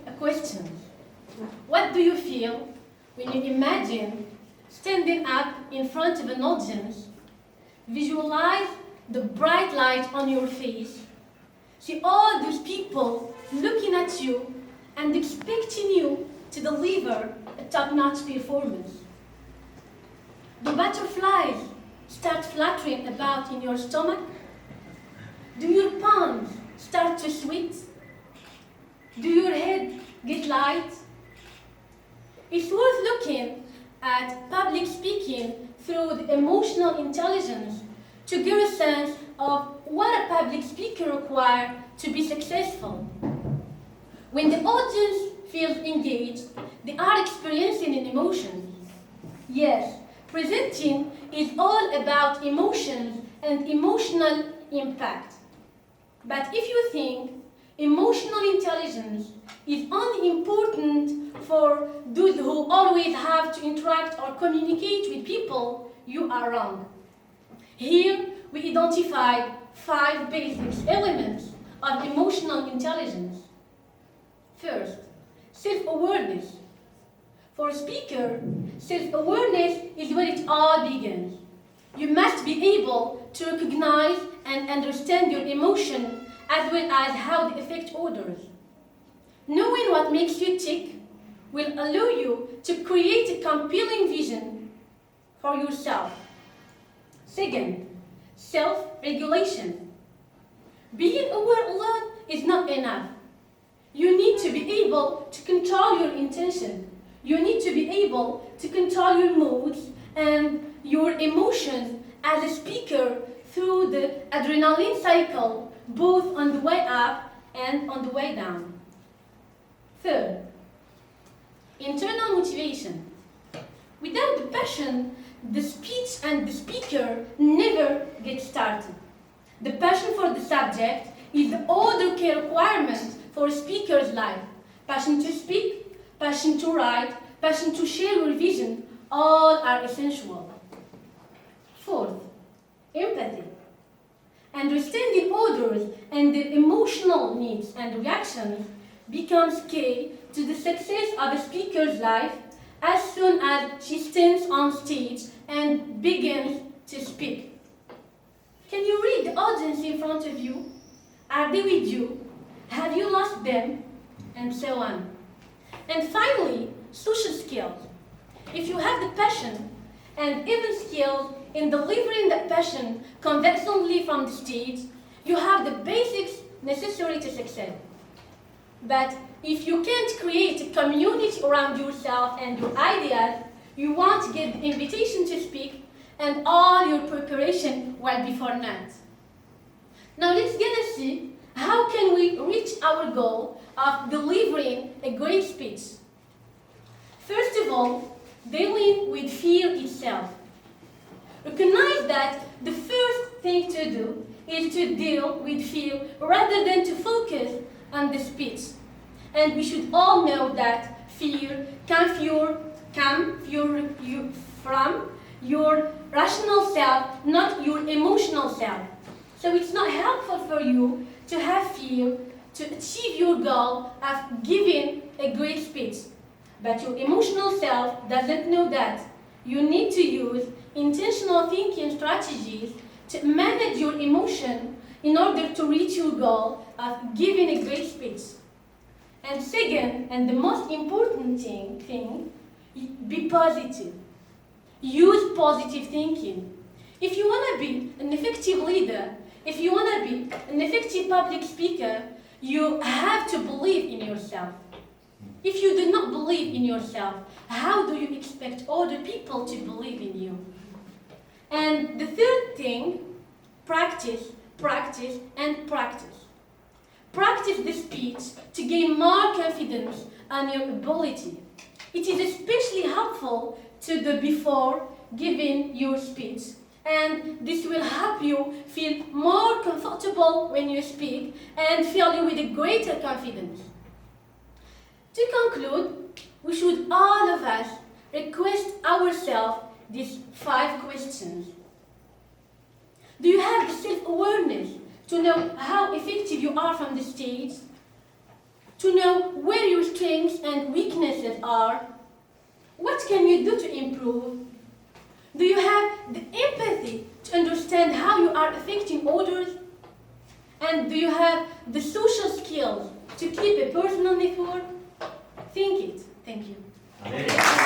a question. What do you feel when you imagine standing up in front of an audience, visualize the bright light on your face, see all those people looking at you and expecting you to deliver a top-notch performance? Do butterflies start fluttering about in your stomach? Do your palms start to sweat? Do your head get light? It's worth looking at public speaking through the emotional intelligence to get a sense of what a public speaker requires to be successful. When the audience feels engaged, they are experiencing an emotion. Yes, presenting is all about emotions and emotional impact. But if you think emotional intelligence is only important for those who always have to interact or communicate with people, you are wrong. Here we identified 5 basic elements of emotional intelligence. First, self-awareness. For a speaker, self-awareness is where it all begins. You must be able to recognize and understand your emotion as well as how they affect others. Knowing what makes you tick will allow you to create a compelling vision for yourself. Second, self-regulation. Being aware alone is not enough. You need to be able to control your intention. You need to be able to control your moods and your emotions as a speaker through the adrenaline cycle, both on the way up and on the way down. Third, internal motivation. Without the passion, the speech and the speaker never get started. The passion for the subject is the other key requirement for a speaker's life. Passion to speak, passion to write, passion to share your vision, all are essential. Fourth, empathy. Understanding others and their emotional needs and reactions becomes key to the success of a speaker's life as soon as she stands on stage and begins to speak. Can you read the audience in front of you? Are they with you? Have you lost them? And so on. And finally, social skills. If you have the passion and even skills in delivering that passion convincingly from the stage, you have the basics necessary to succeed. But if you can't create a community around yourself and your ideas, you won't get the invitation to speak, and all your preparation will be for naught. Now let's get to see how can we reach our goal of delivering a great speech. First of all, dealing with fear itself. Recognize that the first thing to do is to deal with fear rather than to focus on the speech. And we should all know that fear comes from your rational self, not your emotional self. So it's not helpful for you to have fear to achieve your goal of giving a great speech. But your emotional self doesn't know that. You need to use intentional thinking strategies to manage your emotion in order to reach your goal of giving a great speech. And second, and the most important thing, be positive. Use positive thinking. If you want to be an effective leader, if you want to be an effective public speaker, you have to believe in yourself. If you do not believe in yourself, how do you expect other people to believe in you? And the third thing, practice, practice, and practice. Practice the speech to gain more confidence on your ability. It is especially helpful to do before giving your speech, and this will help you feel more comfortable when you speak and fill you with a greater confidence. To conclude, we should all of us request ourselves these 5 questions. Do you have the self-awareness to know how effective you are from the stage? to know where your strengths and weaknesses are? What can you do to improve? Do you have the empathy to understand how you are affecting others? And do you have the social skills to keep a personal network? Think it. Thank you.